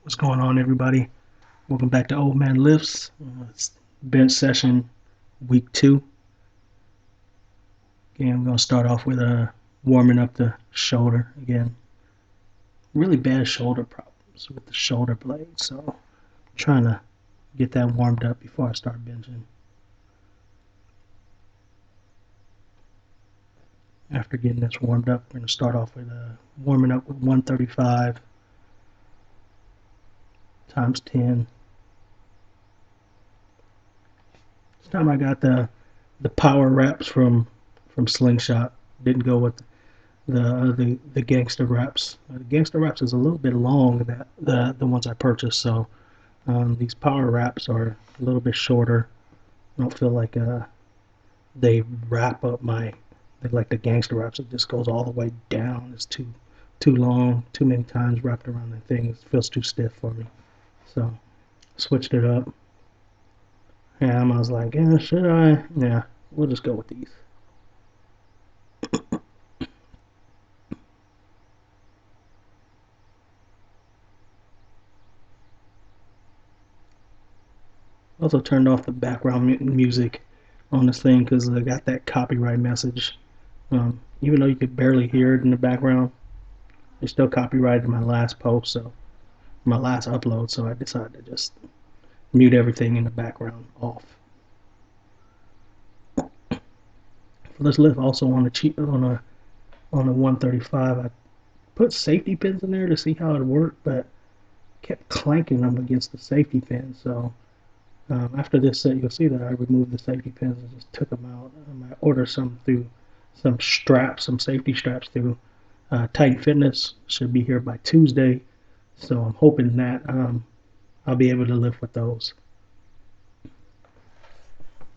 What's going on, everybody? Welcome back to Old Man Lifts. It's bench session week 2. Again, we're going to start off with warming up the shoulder. Again, really bad shoulder problems with the shoulder blade, so I'm trying to get that warmed up before I start benching. After getting this warmed up, we're going to start off with warming up with 135 times 10. This time I got the power wraps from Slingshot. Didn't go with the gangster wraps. The gangster wraps is a little bit long, that the ones I purchased, so these power wraps are a little bit shorter. I don't feel like they wrap up like the gangster wraps. It just goes all the way down. It's too long, too many times wrapped around the thing. It feels too stiff for me. So switched it up. And I was like, yeah, should I? Yeah, we'll just go with these. Also turned off the background music on this thing because I got that copyright message. Even though you could barely hear it in the background, they still copyrighted my last post, so my last upload. So I decided to just mute everything in the background off. For this lift, also on the 135, I put safety pins in there to see how it worked, but kept clanking them against the safety pins. So after this set, you'll see that I removed the safety pins and just took them out. I ordered some through some safety straps through Titan Fitness. Should be here by Tuesday, so I'm hoping that I'll be able to lift with those.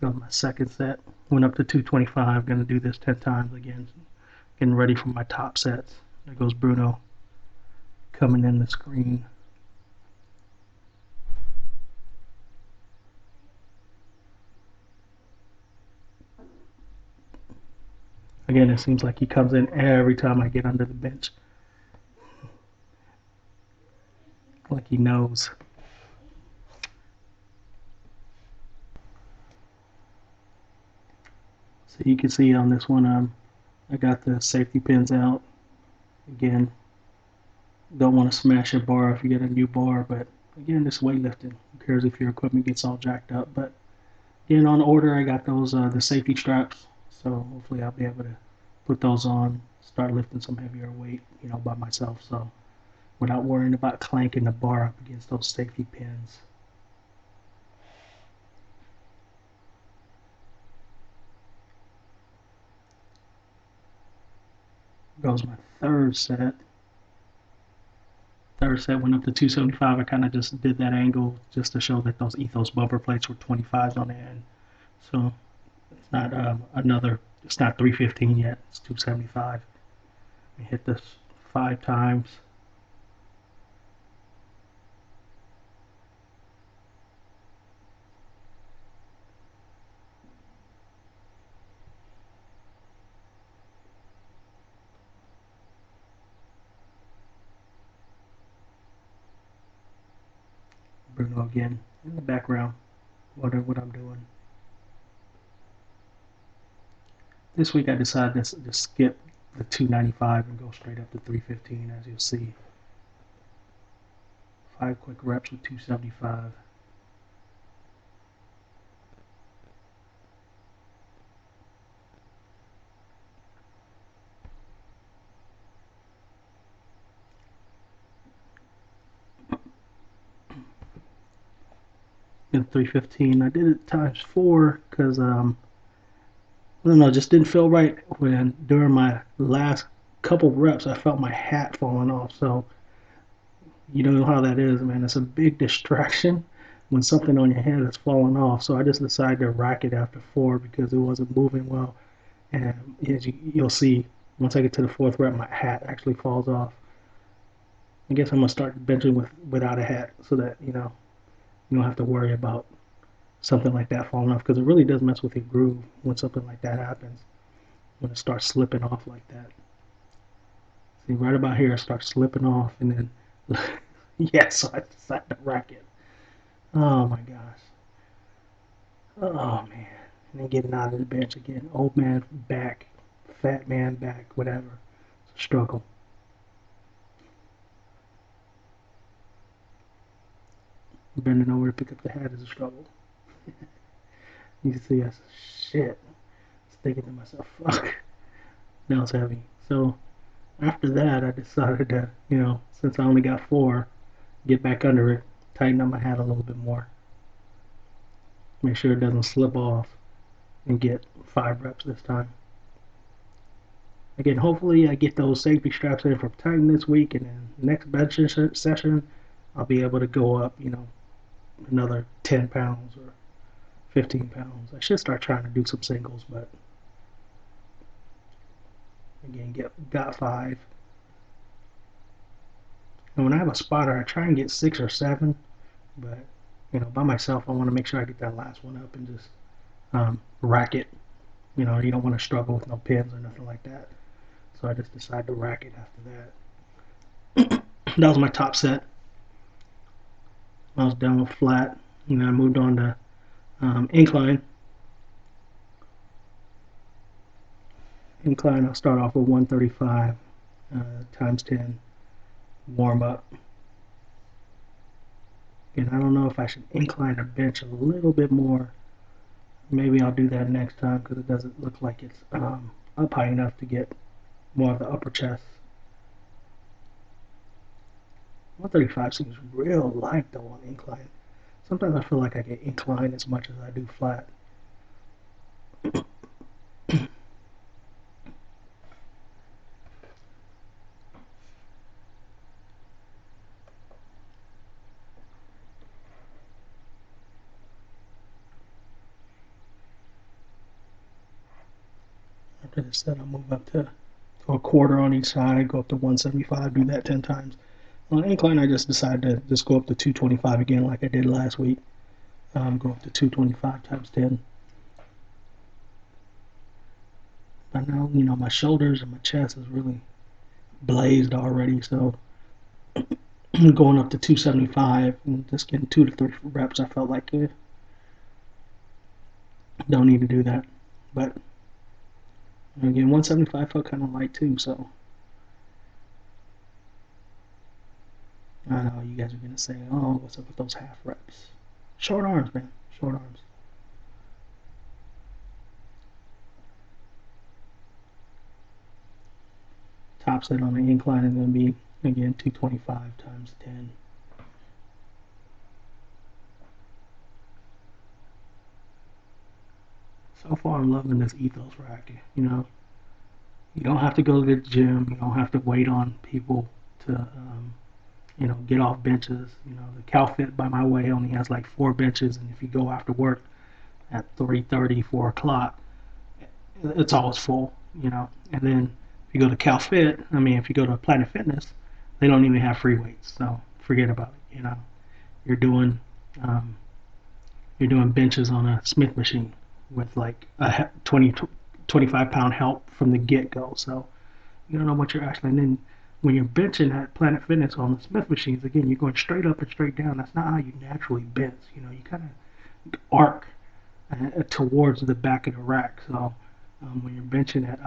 Got my second set. Went up to 225. Gonna do this 10 times again. Getting ready for my top sets. There goes Bruno coming in the screen. Again, it seems like he comes in every time I get under the bench. Like he knows. So you can see on this one, I got the safety pins out. Again, don't want to smash your bar if you get a new bar, but again, this weightlifting. Who cares if your equipment gets all jacked up? But again, on order, I got those the safety straps, so hopefully I'll be able to put those on, start lifting some heavier weight, by myself. So without worrying about clanking the bar up against those safety pins. Goes my third set. Third set went up to 275. I kind of just did that angle just to show that those ethos bumper plates were 25s on the end. So it's not it's not 315 yet. It's 275. We hit this 5 times. Bruno again in the background, wondering what I'm doing. This week I decided to skip the 295 and go straight up to 315, as you'll see. 5 quick reps with 275. In 315, I did it times 4 because I don't know, just didn't feel right when during my last couple reps I felt my hat falling off. So you know how that is, man. It's a big distraction when something on your head is falling off. So I just decided to rack it after 4 because it wasn't moving well. And as you'll see, once I get to the 4th rep, my hat actually falls off. I guess I'm gonna start benching without a hat so that you don't have to worry about something like that falling off, because it really does mess with your groove when something like that happens, when it starts slipping off like that. See, right about here, it starts slipping off, and then Yeah, so I decided to rack it. Oh my gosh. Oh man. And then getting out of the bench again. Old man back, fat man back, whatever. It's a struggle. Bending over to pick up the hat is a struggle. You can see us. Shit. I was thinking to myself, fuck. That was heavy. So after that, I decided to, since I only got four, get back under it, tighten up my hat a little bit more, make sure it doesn't slip off, and get 5 reps this time. Again, hopefully I get those safety straps in from Titan this week, and then next bench session, I'll be able to go up, another 10 pounds or 15 pounds. I should start trying to do some singles, but again, got 5. And when I have a spotter, I try and get 6 or 7, but by myself, I want to make sure I get that last one up and just rack it. You don't want to struggle with no pins or nothing like that. So I just decided to rack it after that. That was my top set. I was done with flat, and then I moved on to incline. Incline, I'll start off with 135 times 10 warm up. And I don't know if I should incline the bench a little bit more. Maybe I'll do that next time because it doesn't look like it's up high enough to get more of the upper chest. 135 seems real light though on incline. Sometimes I feel like I get incline as much as I do flat. After this set, I'll move up to a quarter on each side, go up to 175, do that 10 times. On incline, I just decided to just go up to 225 again like I did last week. Go up to 225 times 10. But now, my shoulders and my chest is really blazed already, so going up to 275 and just getting 2 to 3 reps, I felt like don't need to do that. But again, 175 felt kind of light too, so I know you guys are gonna say, "Oh, what's up with those half reps?" Short arms, man, short arms. Top set on the incline is gonna be again 225 times 10. So far, I'm loving this ethos rack. You don't have to go to the gym. You don't have to wait on people to get off benches. The CalFit by my way only has like 4 benches, and if you go after work at 3:30, 4 o'clock, it's always full. And then if you go to CalFit, if you go to Planet Fitness, they don't even have free weights, so forget about it. You're doing um, you're doing benches on a Smith machine with like a 25 pound help from the get go. So you don't know what you're actually. And then when you're benching at Planet Fitness on the Smith machines, again, you're going straight up and straight down. That's not how you naturally bench. You kind of arc towards the back of the rack. So when you're benching at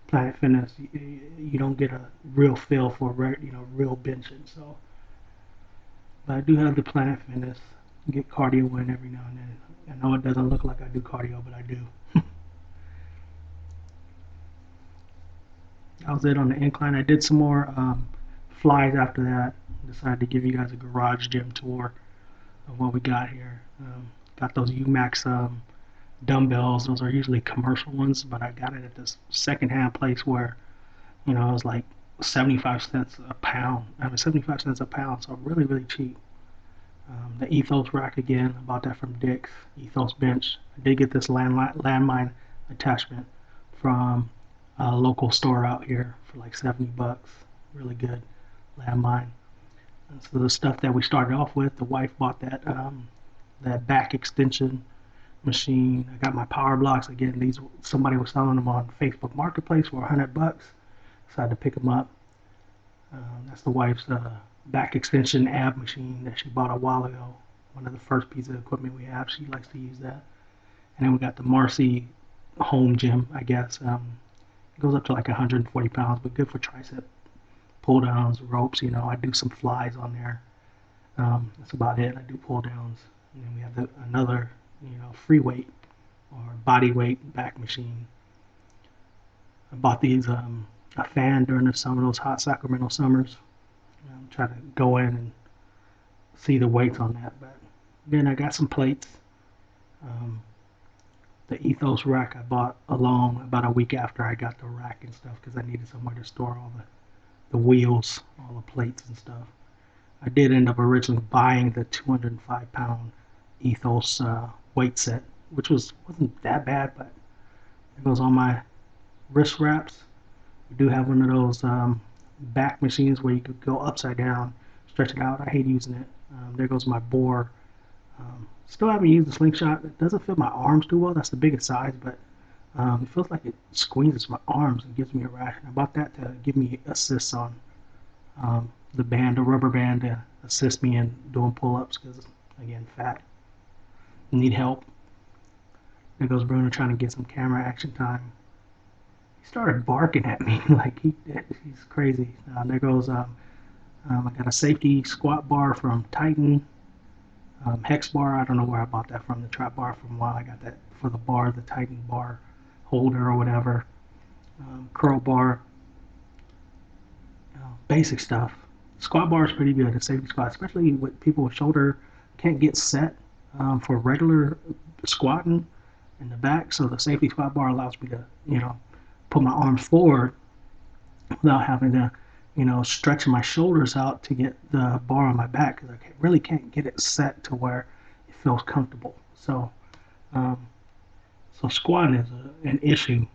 Planet Fitness, you don't get a real feel for real benching. So, but I do have the Planet Fitness. Get cardio in every now and then. I know it doesn't look like I do cardio, but I do. That was it on the incline. I did some more flies after that. Decided to give you guys a garage gym tour of what we got here. Got those UMax dumbbells. Those are usually commercial ones, but I got it at this secondhand place where it was like 75 cents a pound. 75 cents a pound, so really, really cheap. The Ethos rack again, I bought that from Dick's. Ethos bench. I did get this landmine attachment from a local store out here for like 70 bucks. Really good landmine. And so the stuff that we started off with, the wife bought that back extension machine. I got my power blocks again. These somebody was selling them on Facebook Marketplace for 100 bucks. Decided to pick them up. That's the wife's back extension ab machine that she bought a while ago. One of the first pieces of equipment we have. She likes to use that. And then we got the Marcy home gym, I guess. It goes up to like 140 pounds, but good for tricep pull downs, ropes. I do some flies on there. That's about it. I do pull downs. And then we have another, free weight or body weight back machine. I bought these a fan during the summer, those hot Sacramento summers. Try to go in and see the weights on that. But then I got some plates. Um, the Ethos rack I bought along about a week after I got the rack and stuff because I needed somewhere to store all the wheels, all the plates and stuff. I did end up originally buying the 205-pound Ethos weight set, which wasn't that bad, but it goes on my wrist wraps. We do have one of those back machines where you could go upside down, stretch it out. I hate using it. There goes my bore. Still haven't used the slingshot. It doesn't fit my arms too well. That's the biggest size, but it feels like it squeezes my arms and gives me a rash. I bought that to give me assists on the band, the rubber band, to assist me in doing pull-ups because, again, fat. Need help. There goes Bruno trying to get some camera action time. He started barking at me like he's crazy. There goes I got a safety squat bar from Titan. Hex bar, I don't know where I bought that from, the trap bar from a while. I got that for the bar, the Titan bar holder or whatever. Curl bar, basic stuff. Squat bar is pretty good, a safety squat, especially with people with shoulder can't get set for regular squatting in the back. So the safety squat bar allows me to, put my arms forward without having to, stretch my shoulders out to get the bar on my back because I really can't get it set to where it feels comfortable. Um, so squatting is an issue.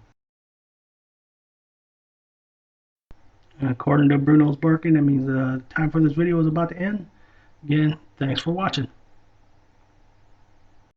And according to Bruno's barking, that means the time for this video is about to end. Again, thanks for watching.